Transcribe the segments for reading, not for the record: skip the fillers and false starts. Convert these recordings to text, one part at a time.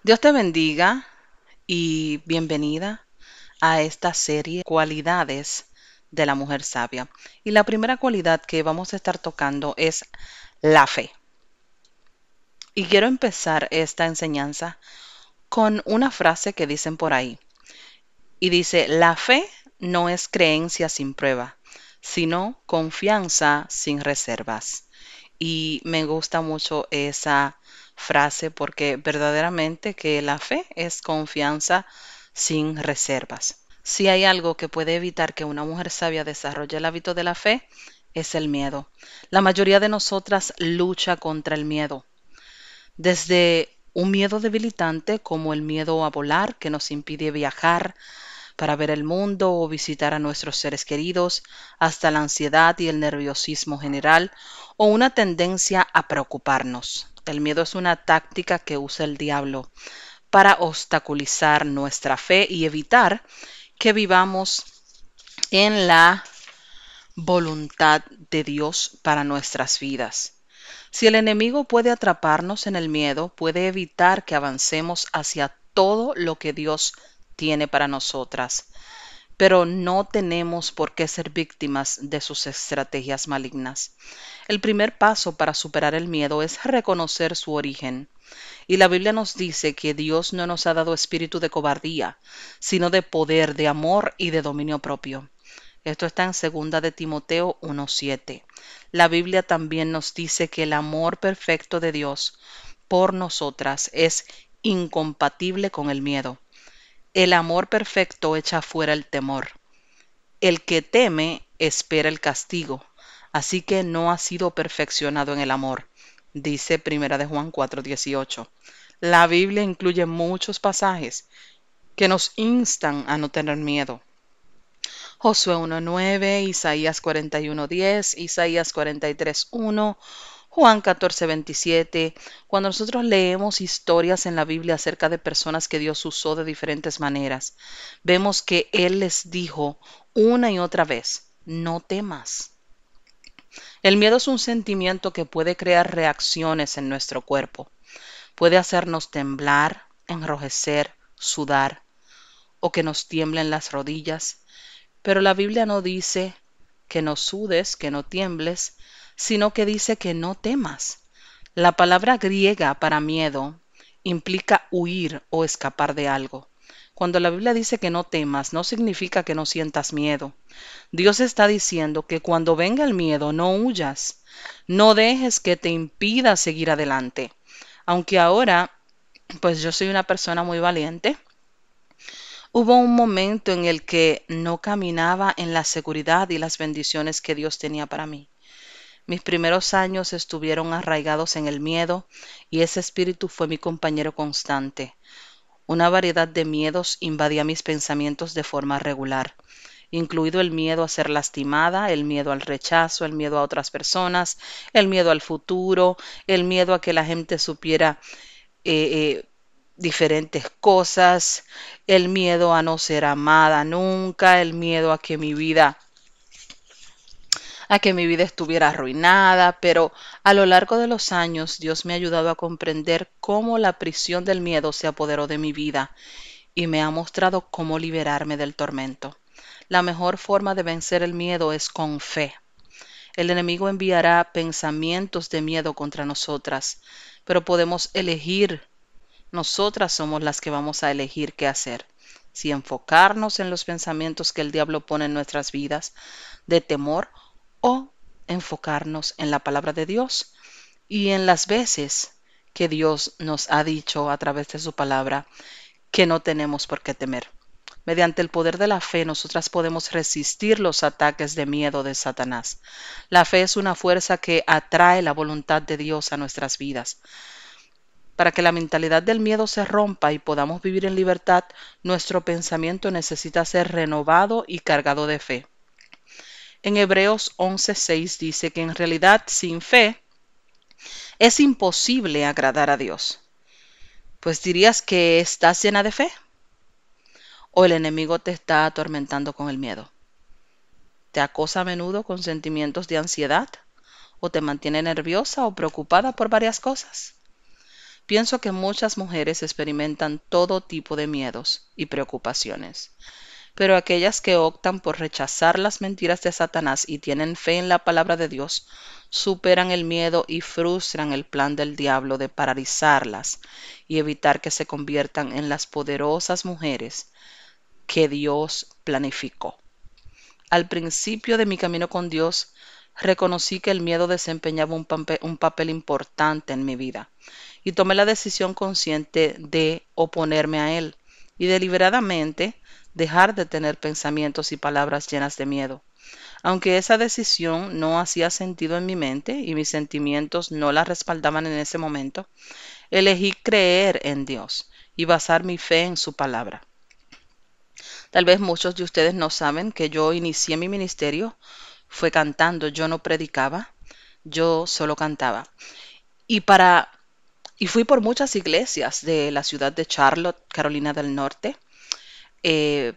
Dios te bendiga y bienvenida a esta serie Cualidades de la mujer sabia. Y la primera cualidad que vamos a estar tocando es la fe. Y quiero empezar esta enseñanza con una frase que dicen por ahí. Y dice, la fe no es creencia sin prueba, sino confianza sin reservas. Y me gusta mucho esa frase porque verdaderamente que la fe es confianza sin reservas. Si hay algo que puede evitar que una mujer sabia desarrolle el hábito de la fe, es el miedo. La mayoría de nosotras lucha contra el miedo, desde un miedo debilitante como el miedo a volar que nos impide viajar para ver el mundo o visitar a nuestros seres queridos, hasta la ansiedad y el nerviosismo general o una tendencia a preocuparnos. El miedo es una táctica que usa el diablo para obstaculizar nuestra fe y evitar que vivamos en la voluntad de Dios para nuestras vidas. Si el enemigo puede atraparnos en el miedo, puede evitar que avancemos hacia todo lo que Dios tiene para nosotras. Pero no tenemos por qué ser víctimas de sus estrategias malignas. El primer paso para superar el miedo es reconocer su origen. Y la Biblia nos dice que Dios no nos ha dado espíritu de cobardía, sino de poder, de amor y de dominio propio. Esto está en 2 de Timoteo 1:7. La Biblia también nos dice que el amor perfecto de Dios por nosotras es incompatible con el miedo. El amor perfecto echa fuera el temor. El que teme espera el castigo, así que no ha sido perfeccionado en el amor, dice Primera de Juan 4:18. La Biblia incluye muchos pasajes que nos instan a no tener miedo. Josué 1:9, Isaías 41:10, Isaías 43:1, Juan 14:27. Cuando nosotros leemos historias en la Biblia acerca de personas que Dios usó de diferentes maneras, vemos que Él les dijo una y otra vez, no temas. El miedo es un sentimiento que puede crear reacciones en nuestro cuerpo. Puede hacernos temblar, enrojecer, sudar o que nos tiemblen las rodillas. Pero la Biblia no dice que no sudes, que no tiembles, sino que dice que no temas. La palabra griega para miedo implica huir o escapar de algo. Cuando la Biblia dice que no temas, no significa que no sientas miedo. Dios está diciendo que cuando venga el miedo, no huyas, no dejes que te impida seguir adelante. Aunque ahora, pues yo soy una persona muy valiente, hubo un momento en el que no caminaba en la seguridad y las bendiciones que Dios tenía para mí. Mis primeros años estuvieron arraigados en el miedo y ese espíritu fue mi compañero constante. Una variedad de miedos invadía mis pensamientos de forma regular, incluido el miedo a ser lastimada, el miedo al rechazo, el miedo a otras personas, el miedo al futuro, el miedo a que la gente supiera diferentes cosas, el miedo a no ser amada nunca, el miedo a que mi vida estuviera arruinada, pero a lo largo de los años Dios me ha ayudado a comprender cómo la prisión del miedo se apoderó de mi vida y me ha mostrado cómo liberarme del tormento. La mejor forma de vencer el miedo es con fe. El enemigo enviará pensamientos de miedo contra nosotras, pero podemos elegir. Nosotras somos las que vamos a elegir qué hacer. Si enfocarnos en los pensamientos que el diablo pone en nuestras vidas de temor o enfocarnos en la palabra de Dios y en las veces que Dios nos ha dicho a través de su palabra que no tenemos por qué temer. Mediante el poder de la fe, nosotras podemos resistir los ataques de miedo de Satanás. La fe es una fuerza que atrae la voluntad de Dios a nuestras vidas. Para que la mentalidad del miedo se rompa y podamos vivir en libertad, nuestro pensamiento necesita ser renovado y cargado de fe. En Hebreos 11:6 dice que en realidad sin fe es imposible agradar a Dios. Pues dirías que estás llena de fe o el enemigo te está atormentando con el miedo. ¿Te acosa a menudo con sentimientos de ansiedad o te mantiene nerviosa o preocupada por varias cosas? Pienso que muchas mujeres experimentan todo tipo de miedos y preocupaciones, pero aquellas que optan por rechazar las mentiras de Satanás y tienen fe en la palabra de Dios, superan el miedo y frustran el plan del diablo de paralizarlas y evitar que se conviertan en las poderosas mujeres que Dios planificó. Al principio de mi camino con Dios, reconocí que el miedo desempeñaba un papel importante en mi vida y tomé la decisión consciente de oponerme a él y deliberadamente dejar de tener pensamientos y palabras llenas de miedo. Aunque esa decisión no hacía sentido en mi mente y mis sentimientos no la respaldaban en ese momento, elegí creer en Dios y basar mi fe en su palabra. Tal vez muchos de ustedes no saben que yo inicié mi ministerio fue cantando, yo no predicaba, yo solo cantaba. Y para y fui por muchas iglesias de la ciudad de Charlotte, Carolina del Norte, eh,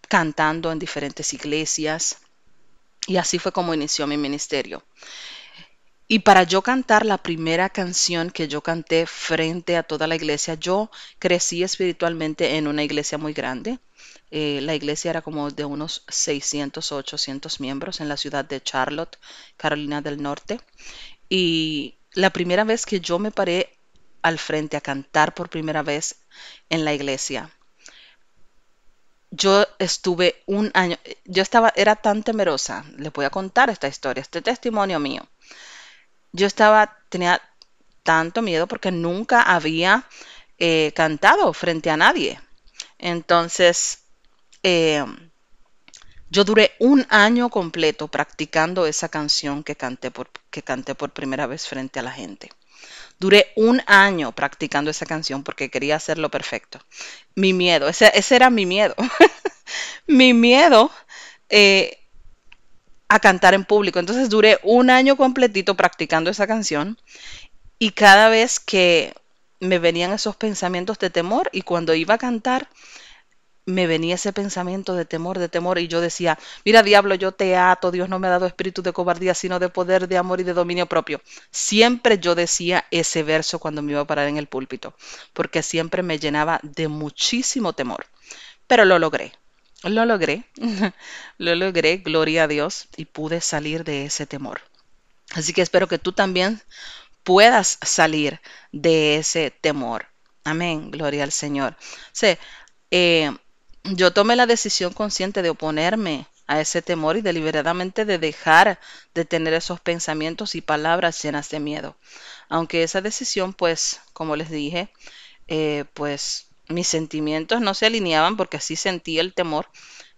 cantando en diferentes iglesias. Y así fue como inició mi ministerio. Y para yo cantar la primera canción que yo canté frente a toda la iglesia, yo crecí espiritualmente en una iglesia muy grande. La iglesia era como de unos 600 o 800 miembros en la ciudad de Charlotte, Carolina del Norte. Y la primera vez que yo me paré al frente a cantar por primera vez en la iglesia, yo estuve un año, era tan temerosa, les voy a contar esta historia, este testimonio mío. Tenía tanto miedo porque nunca había cantado frente a nadie. Entonces, eh, yo duré un año completo practicando esa canción que canté por primera vez frente a la gente. Duré un año practicando esa canción porque quería hacerlo perfecto. Mi miedo, ese era mi miedo. Mi miedo eh, a cantar en público. Entonces duré un año completito practicando esa canción y cada vez que me venían esos pensamientos de temor y cuando iba a cantar, me venía ese pensamiento de temor y yo decía, mira diablo, yo te ato, Dios no me ha dado espíritu de cobardía, sino de poder, de amor y de dominio propio. Siempre yo decía ese verso cuando me iba a parar en el púlpito, porque siempre me llenaba de muchísimo temor. Pero lo logré, lo logré, gloria a Dios, y pude salir de ese temor. Así que espero que tú también puedas salir de ese temor. Amén, gloria al Señor. Sí, eh, yo tomé la decisión consciente de oponerme a ese temor y deliberadamente de dejar de tener esos pensamientos y palabras llenas de miedo. Aunque esa decisión, pues, como les dije, pues mis sentimientos no se alineaban porque así sentía el temor,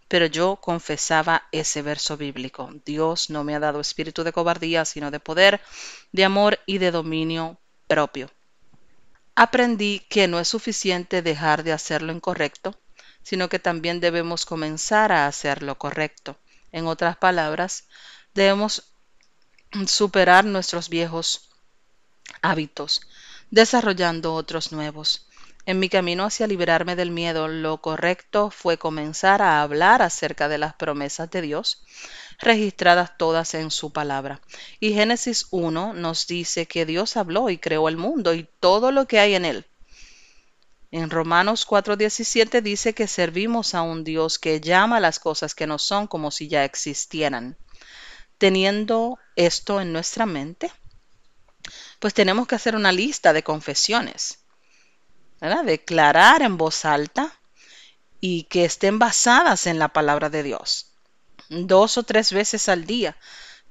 pero yo confesaba ese verso bíblico. Dios no me ha dado espíritu de cobardía, sino de poder, de amor y de dominio propio. Aprendí que no es suficiente dejar de hacer lo incorrecto, sino que también debemos comenzar a hacer lo correcto. En otras palabras, debemos superar nuestros viejos hábitos, desarrollando otros nuevos. En mi camino hacia liberarme del miedo, lo correcto fue comenzar a hablar acerca de las promesas de Dios, registradas todas en su palabra. Y Génesis 1 nos dice que Dios habló y creó el mundo y todo lo que hay en él. En Romanos 4:17 dice que servimos a un Dios que llama las cosas que no son como si ya existieran. Teniendo esto en nuestra mente, pues tenemos que hacer una lista de confesiones, ¿verdad? Declarar en voz alta y que estén basadas en la palabra de Dios. 2 o 3 veces al día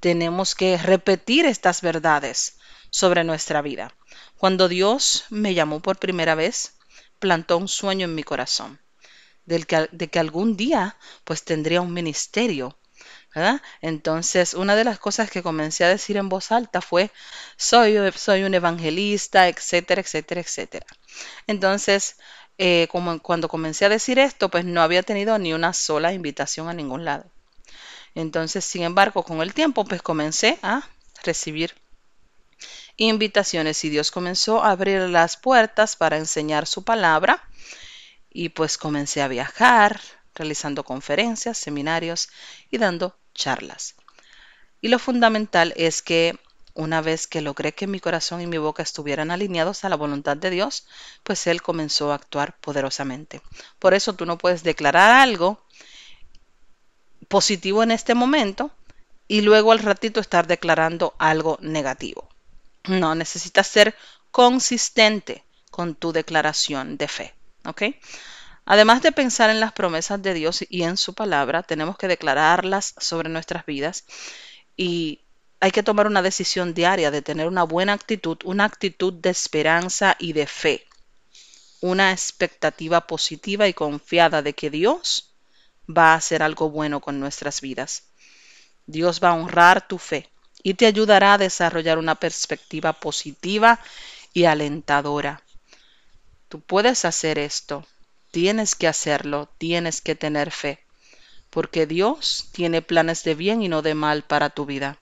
tenemos que repetir estas verdades sobre nuestra vida. Cuando Dios me llamó por primera vez, plantó un sueño en mi corazón de que algún día pues tendría un ministerio, ¿verdad? Entonces, una de las cosas que comencé a decir en voz alta fue, soy un evangelista, etcétera, etcétera, etcétera. Entonces, como cuando comencé a decir esto, pues no había tenido ni una sola invitación a ningún lado. Entonces, sin embargo, con el tiempo, pues comencé a recibir invitaciones y Dios comenzó a abrir las puertas para enseñar su palabra y pues comencé a viajar, realizando conferencias, seminarios y dando charlas. Y lo fundamental es que una vez que logré que mi corazón y mi boca estuvieran alineados a la voluntad de Dios, pues Él comenzó a actuar poderosamente. Por eso tú no puedes declarar algo positivo en este momento y luego al ratito estar declarando algo negativo. No, necesitas ser consistente con tu declaración de fe. ¿Ok? Además de pensar en las promesas de Dios y en su palabra, tenemos que declararlas sobre nuestras vidas y hay que tomar una decisión diaria de tener una actitud de esperanza y de fe, una expectativa positiva y confiada de que Dios va a hacer algo bueno con nuestras vidas. Dios va a honrar tu fe y te ayudará a desarrollar una perspectiva positiva y alentadora. Tú puedes hacer esto, tienes que hacerlo, tienes que tener fe, porque Dios tiene planes de bien y no de mal para tu vida.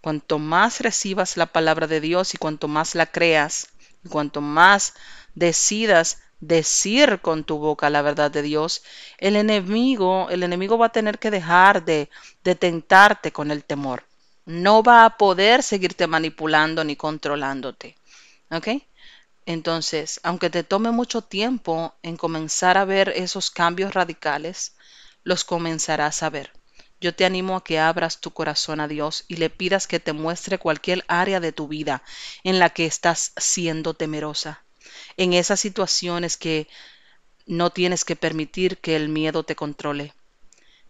Cuanto más recibas la palabra de Dios y cuanto más la creas, y cuanto más decidas decir con tu boca la verdad de Dios, el enemigo va a tener que dejar de tentarte con el temor. No va a poder seguirte manipulando ni controlándote. ¿Ok? Entonces, aunque te tome mucho tiempo en comenzar a ver esos cambios radicales, los comenzarás a ver. Yo te animo a que abras tu corazón a Dios y le pidas que te muestre cualquier área de tu vida en la que estás siendo temerosa. En esas situaciones que no tienes que permitir que el miedo te controle.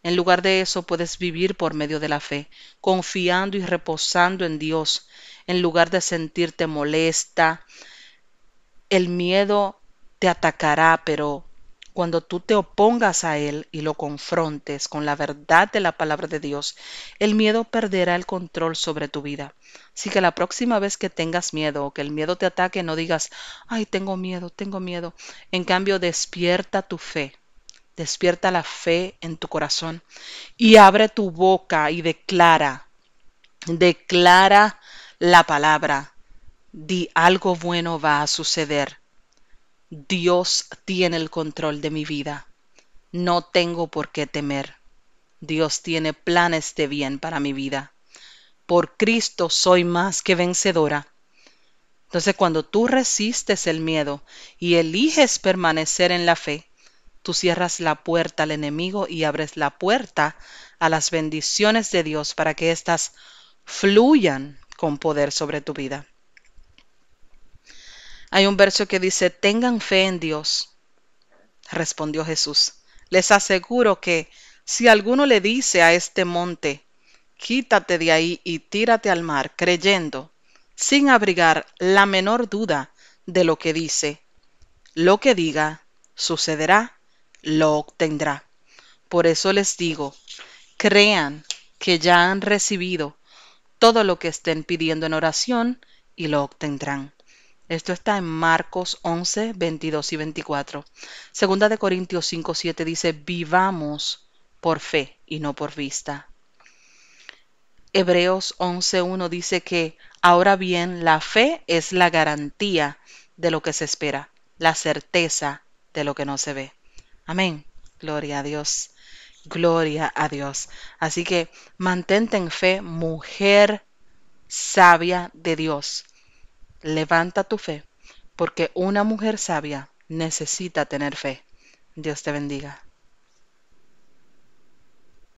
En lugar de eso, puedes vivir por medio de la fe, confiando y reposando en Dios, en lugar de sentirte molesta. El miedo te atacará, pero cuando tú te opongas a él y lo confrontes con la verdad de la palabra de Dios, el miedo perderá el control sobre tu vida. Así que la próxima vez que tengas miedo o que el miedo te ataque, no digas, ay, tengo miedo, tengo miedo. En cambio, despierta tu fe, despierta la fe en tu corazón y abre tu boca y declara la palabra. Di algo bueno va a suceder. Dios tiene el control de mi vida. No tengo por qué temer. Dios tiene planes de bien para mi vida. Por Cristo soy más que vencedora. Entonces, cuando tú resistes el miedo y eliges permanecer en la fe, tú cierras la puerta al enemigo y abres la puerta a las bendiciones de Dios para que éstas fluyan con poder sobre tu vida. Hay un verso que dice, tengan fe en Dios. Respondió Jesús, les aseguro que si alguno le dice a este monte, quítate de ahí y tírate al mar, creyendo, sin abrigar la menor duda de lo que dice, lo que diga, sucederá, lo obtendrá. Por eso les digo, crean que ya han recibido todo lo que estén pidiendo en oración y lo obtendrán. Esto está en Marcos 11, 22 y 24. Segunda de Corintios 5, 7 dice, vivamos por fe y no por vista. Hebreos 11, 1 dice que, ahora bien, la fe es la garantía de lo que se espera, la certeza de lo que no se ve. Amén. Gloria a Dios. Gloria a Dios. Así que mantente en fe, mujer sabia de Dios. Levanta tu fe, porque una mujer sabia necesita tener fe. Dios te bendiga.